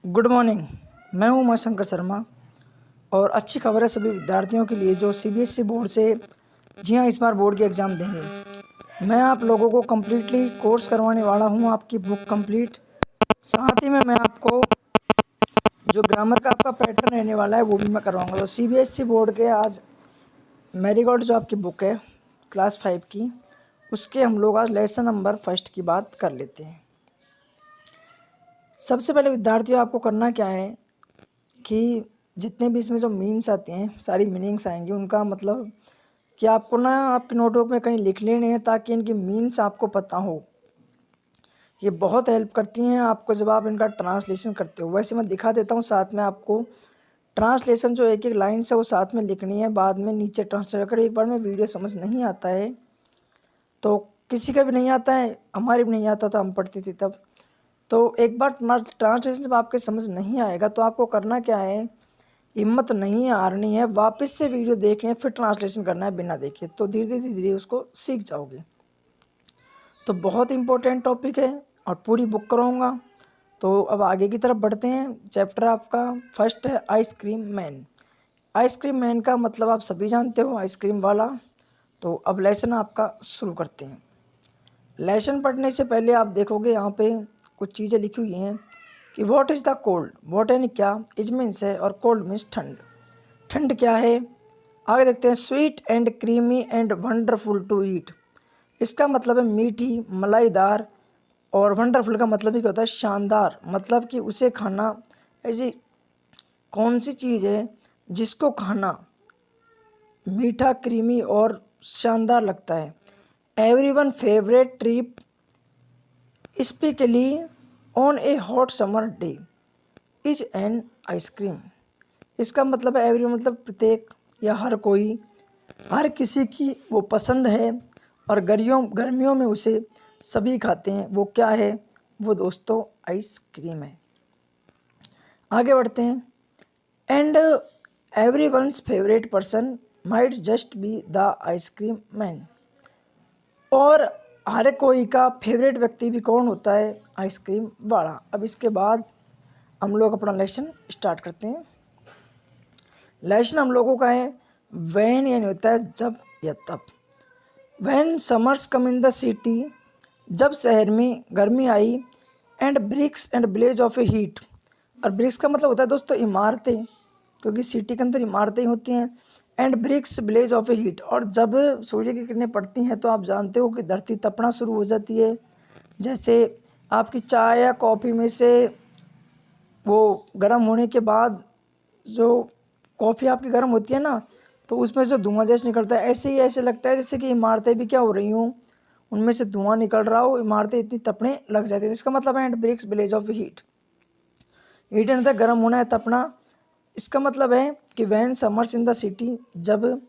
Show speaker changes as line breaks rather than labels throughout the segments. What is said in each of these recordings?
Good morning. मैं हूं उमाशंकर शर्मा और अच्छी खबर है सभी विद्यार्थियों के लिए जो सीबीएसई बोर्ड से जी हाँ इस बार बोर्ड के एग्ज़ाम देंगे। मैं आप लोगों को कम्प्लीटली कोर्स करवाने वाला हूं, आपकी बुक कंप्लीट। साथ ही में मैं आपको जो ग्रामर का आपका पैटर्न रहने वाला है वो भी मैं करवाऊंगा। तो सीबीएसई बोर्ड के आज मैरीगोल्ड जो आपकी बुक है क्लास 5 की, उसके हम लोग आज लेसन नंबर फर्स्ट की बात कर लेते हैं। सबसे पहले विद्यार्थियों आपको करना क्या है कि जितने भी इसमें जो मीन्स आते हैं, सारी मीनिंग्स आएंगी, उनका मतलब कि आपको ना आपके नोटबुक में कहीं लिख लेने हैं ताकि इनकी मीन्स आपको पता हो। ये बहुत हेल्प करती हैं आपको जब आप इनका ट्रांसलेशन करते हो। वैसे मैं दिखा देता हूँ साथ में आपको ट्रांसलेशन, जो एक एक लाइन से वो साथ में लिखनी है, बाद में नीचे ट्रांसलेट कर। एक बार में वीडियो समझ नहीं आता है तो किसी का भी नहीं आता है, हमारे भी नहीं आता था, हम पढ़ते थे तब। तो एक बार ट्रांसलेशन जब आपके समझ नहीं आएगा तो आपको करना क्या है, हिम्मत नहीं हारनी है, वापस से वीडियो देखनी है, फिर ट्रांसलेशन करना है बिना देखे। तो धीरे धीरे उसको सीख जाओगे। तो बहुत इम्पोर्टेंट टॉपिक है और पूरी बुक कराऊंगा। तो अब आगे की तरफ बढ़ते हैं। चैप्टर आपका फर्स्ट है आइसक्रीम मैन। आइसक्रीम मैन का मतलब आप सभी जानते हो, आइसक्रीम वाला। तो अब लेसन आपका शुरू करते हैं। लेसन पढ़ने से पहले आप देखोगे यहाँ पे कुछ चीज़ें लिखी हुई हैं कि what is the cold. What यानी क्या, इज मीन्स है, और कोल्ड मीन्स ठंड। ठंड क्या है, आगे देखते हैं। Sweet and creamy and wonderful to eat, इसका मतलब है मीठी, मलाईदार। और वंडरफुल का मतलब ही क्या होता है, शानदार। मतलब कि उसे खाना, ऐसी कौन सी चीज़ है जिसको खाना मीठा, क्रीमी और शानदार लगता है। Everyone favourite trip specially on A hot summer day is an ice cream. इसका मतलब है एवरी मतलब प्रत्येक या हर कोई, हर किसी की वो पसंद है और गर्मियों में उसे सभी खाते हैं। वो क्या है, वो दोस्तों आइसक्रीम है। आगे बढ़ते हैं। And everyone's favourite person might just be the ice cream man. और हर कोई का फेवरेट व्यक्ति भी कौन होता है, आइसक्रीम वाला। अब इसके बाद हम लोग अपना लेसन स्टार्ट करते हैं। लेसन हम लोगों का है वैन, यानी होता है जब या तब। When summers come in the city, जब शहर में गर्मी आई। And bricks and village of a heat, और ब्रिक्स का मतलब होता है दोस्तों इमारतें, क्योंकि सिटी के अंदर इमारतें होती हैं। And bricks village of a heat, और जब सूर्य की किरणें पड़ती हैं तो आप जानते हो कि धरती तपना शुरू हो जाती है। जैसे आपकी चाय या कॉफ़ी में से वो गर्म होने के बाद जो कॉफ़ी आपकी गर्म होती है ना, तो उसमें से धुआं जैसे निकलता है, ऐसे ही ऐसे लगता है जैसे कि इमारतें भी क्या हो रही हूँ, उनमें से धुआं निकल रहा हो, इमारतें इतनी तपने लग जाती हैं। इसका मतलब है and breaks village of heat. Heat यानी था गर्म होना है, तपना। इसका मतलब है कि when summers in the city, जब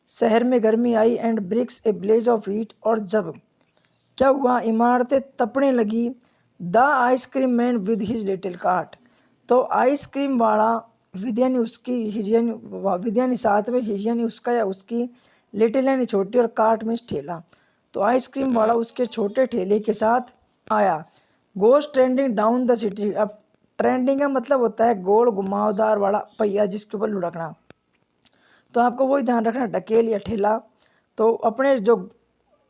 शहर में गर्मी आई। And bricks a village of heat, और जब क्या हुआ, इमारतें तपने लगी। The ice cream man with his little cart, तो आइसक्रीम वाला विद यानी उसकी, हिज यानी विद यानी साथ में, हिज यानी उसका या उसकी, लिटिल यानी छोटी, और कार्ट में ठेला। तो आइसक्रीम वाला उसके छोटे ठेले के साथ आया। गोस ट्रेंडिंग डाउन द सिटी। अब ट्रेंडिंग का मतलब होता है गोल घुमावदार वाला पहिया जिसके ऊपर लुढ़कना। तो आपको वही ध्यान रखना, ढकेल या ठेला। तो अपने जो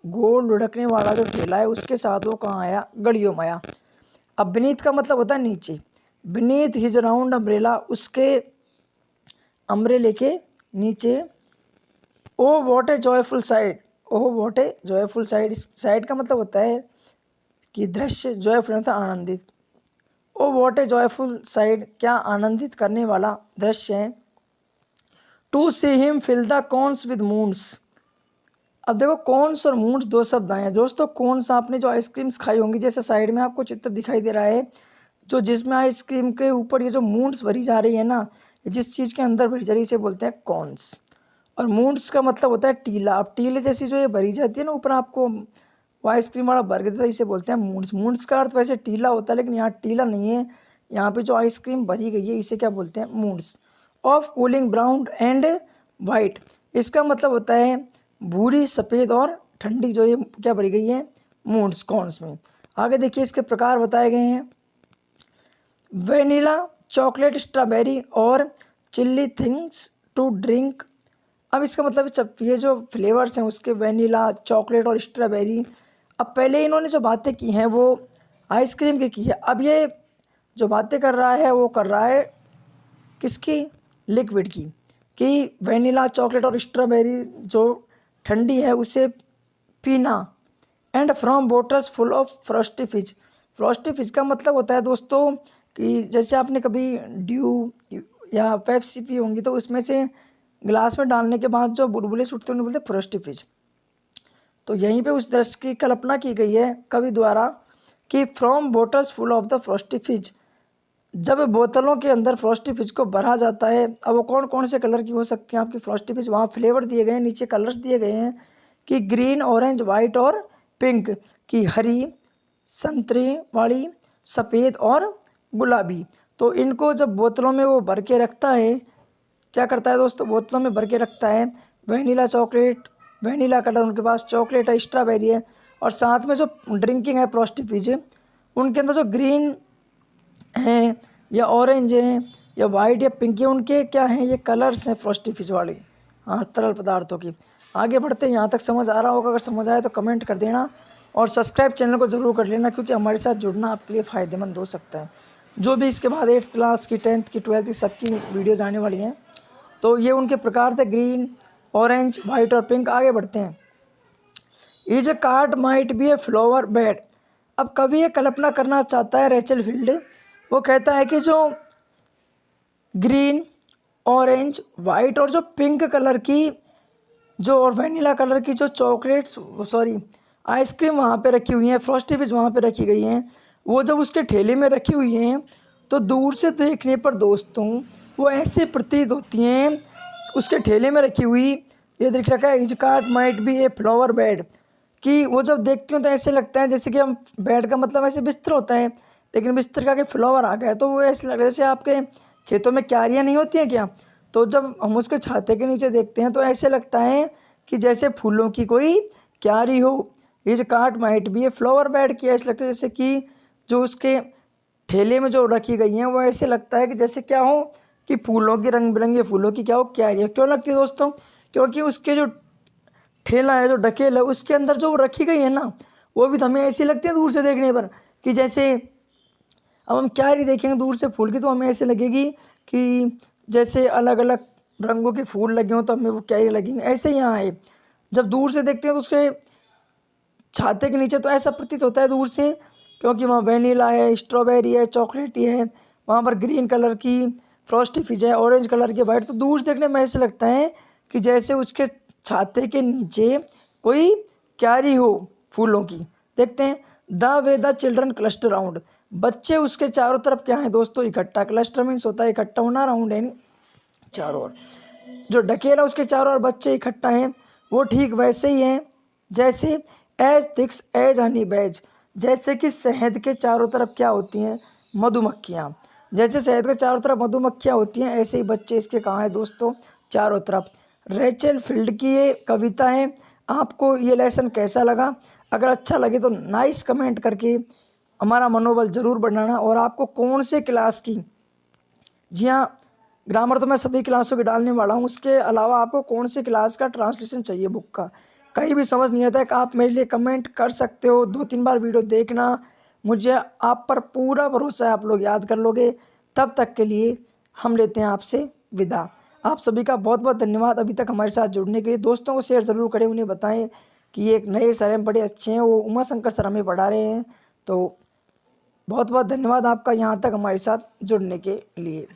गोल लुढ़कने वाला जो ठेला है उसके साथ वो कहाँ आया, गलियों में आया। अब बीनीथ का मतलब होता है नीचे। बीनीथ हिज राउंड अम्ब्रेला, उसके अम्ब्रेले के नीचे। Oh what a joyful sight, oh what a joyful sight. Sight का मतलब होता है कि दृश्य, जॉयफुल होता है आनंदित। O what a joyful sight, क्या आनंदित करने वाला दृश्य है। To see him fill the corns with moons. अब देखो कॉर्न्स और मून्स दो शब्द आए हैं दोस्तों। कॉर्न्स आपने जो आइसक्रीम्स खाई होंगी, जैसे साइड में आपको चित्र दिखाई दे रहा है, जो जिसमें आइसक्रीम के ऊपर ये जो मून्स भरी जा रही है ना, जिस चीज़ के अंदर भरी जा रही है इसे बोलते हैं कॉर्न्स। और मून्स का मतलब होता है टीला। अब टीले जैसी जो ये भरी जाती है ना ऊपर, आपको वो आइसक्रीम वाला भर के देता है, इसे बोलते हैं मून्स। मून्स का अर्थ वैसे टीला होता है, लेकिन यहाँ टीला नहीं है। यहाँ पे जो आइसक्रीम भरी गई है इसे क्या बोलते हैं, moons. Of cooling brown and white, इसका मतलब होता है भूरी, सफ़ेद और ठंडी, जो ये क्या भरी गई है, मून्स, कॉर्न्स में। आगे देखिए इसके प्रकार बताए गए हैं। वेनिला, चॉकलेट, स्ट्रॉबेरी और चिल्ली थिंग्स टू ड्रिंक। अब इसका मतलब ये जो फ्लेवर्स हैं उसके वेनिला, चॉकलेट और स्ट्रॉबेरी। अब पहले इन्होंने जो बातें की हैं वो आइसक्रीम की है। अब ये जो बातें कर रहा है वो कर रहा है किसकी? लिक्विड की, कि वेनिला, चॉकलेट और स्ट्रॉबेरी जो ठंडी है उसे पीना। And from bottles full of Frosty फिज। फ्रॉस्टी फिज का मतलब होता है दोस्तों कि जैसे आपने कभी ड्यू या पेप्सी पी होंगी तो उसमें से गिलास में डालने के बाद जो बुलबुले छूटते हैं उन्हें बोलते हैं फ्रॉस्टी फिज। तो यहीं पे उस दृश्य की कल्पना की गई है कवि द्वारा कि from bottles full of the Frosty फिज। जब बोतलों के अंदर फ्रॉस्टी फिज को भरा जाता है, अब वो कौन कौन से कलर की हो सकती हैं आपकी फ्रॉस्टी फिज, वहाँ फ्लेवर दिए गए हैं, नीचे कलर्स दिए गए हैं कि ग्रीन, ऑरेंज, वाइट और पिंक, की हरी, संतरे वाली, सफ़ेद और गुलाबी। तो इनको जब बोतलों में वो भर के रखता है, क्या करता है दोस्तों, बोतलों में भर के रखता है। वेनिला चॉकलेट, वेनिला कलर उनके पास, चॉकलेट है, स्ट्रॉबेरी है और साथ में जो ड्रिंकिंग है फ्रॉस्टी फिज है उनके अंदर जो ग्रीन हैं या ऑरेंज हैं या वाइट या पिंक है, उनके क्या हैं, ये कलर्स हैं फ्रॉस्टी फिज वाले, हाँ, तरल पदार्थों की। आगे बढ़ते हैं, यहाँ तक समझ आ रहा होगा, अगर समझ आए तो कमेंट कर देना और सब्सक्राइब चैनल को ज़रूर कर लेना क्योंकि हमारे साथ जुड़ना आपके लिए फ़ायदेमंद हो सकता है। जो भी इसके बाद 8th क्लास की, 10th की, 12th की सबकी वीडियोज़ आने वाली हैं। तो ये उनके प्रकार थे, ग्रीन, ऑरेंज, वाइट और पिंक। आगे बढ़ते हैं। Is a card might be a flower bed. अब कवि ये कल्पना करना चाहता है, रेचल फील्ड, वो कहता है कि जो ग्रीन, ऑरेंज, वाइट और जो पिंक कलर की जो और वेनिला कलर की जो चॉकलेट्स, सॉरी, आइसक्रीम वहाँ पे रखी हुई हैं, फ्रॉस्टी फिज वहाँ पे रखी गई हैं, वो जब उसके ठेले में रखी हुई हैं तो दूर से देखने पर दोस्तों वो ऐसे प्रतीत होती हैं, उसके ठेले में रखी हुई, ये दिख रखा है is cart might be a flower bed, कि वो जब देखती हूँ तो ऐसे लगता है जैसे कि हम बेड का मतलब ऐसे बिस्तर होता है, लेकिन बिस्तर का के फ्लावर आ गया तो वो ऐसे लग रहा है जैसे आपके खेतों में क्यारियाँ नहीं होती हैं क्या, तो जब हम उसके छाते के नीचे देखते हैं तो ऐसे लगता है कि जैसे फूलों की कोई क्यारी हो। Is cart might be a flower bed, किया ऐसे लगता है जैसे कि जो उसके ठेले में जो रखी गई हैं वो ऐसे लगता है कि जैसे क्या हो, कि फूलों की, रंग बिरंगे फूलों की क्या हो, क्यारी। क्यों लगती है दोस्तों? क्योंकि उसके जो ठेला है, जो ढकेल है, उसके अंदर जो रखी गई है ना, वो भी तो हमें ऐसी लगती है दूर से देखने पर कि जैसे, अब हम क्यारी देखेंगे दूर से फूल की तो हमें ऐसे लगेगी कि जैसे अलग अलग रंगों के फूल लगे हों तो हमें वो क्यारी लगेंगे। ऐसे ही यहाँ है, जब दूर से देखते हैं तो उसके छाते के नीचे तो ऐसा प्रतीत होता है दूर से, क्योंकि वहाँ वेनिला है, स्ट्रॉबेरी है, चॉकलेटी है, वहाँ पर ग्रीन कलर की फ्रॉस्टी फिज है, ऑरेंज कलर की वाइट, तो दूर से देखने में ऐसे लगता है कि जैसे उसके छाते के नीचे कोई क्यारी हो फूलों की। देखते हैं, the way the children cluster round, बच्चे उसके चारों तरफ क्या है दोस्तों, इकट्ठा। क्लस्टर मीन्स होता है इकट्ठा होना, राउंड है नहीं चारों ओर, जो ढकेला उसके चारों ओर बच्चे इकट्ठा हैं, वो ठीक वैसे ही हैं जैसे एज थिक्स एज हनी बैज, जैसे कि शहद के चारों तरफ क्या होती हैं, मधुमक्खियाँ। जैसे शहद के चारों तरफ मधुमक्खियाँ होती हैं ऐसे ही बच्चे इसके कहाँ हैं दोस्तों, चारों तरफ। रेचल फील्ड की ये कविता है। आपको ये लेसन कैसा लगा? अगर अच्छा लगे तो नाइस कमेंट करके हमारा मनोबल ज़रूर बढ़ाना। और आपको कौन से क्लास की, जी हाँ, ग्रामर तो मैं सभी क्लासों के डालने वाला हूँ, उसके अलावा आपको कौन सी क्लास का ट्रांसलेशन चाहिए बुक का, कहीं भी समझ नहीं आता है कि आप मेरे लिए कमेंट कर सकते हो। 2-3 बार वीडियो देखना, मुझे आप पर पूरा भरोसा है आप लोग याद कर लोगे। तब तक के लिए हम लेते हैं आपसे विदा। आप सभी का बहुत बहुत धन्यवाद अभी तक हमारे साथ जुड़ने के लिए। दोस्तों को शेयर ज़रूर करें, उन्हें बताएं कि ये एक नए सर हैं, बड़े अच्छे हैं, वो उमा शंकर सर हमें पढ़ा रहे हैं। तो बहुत बहुत धन्यवाद आपका यहाँ तक हमारे साथ जुड़ने के लिए।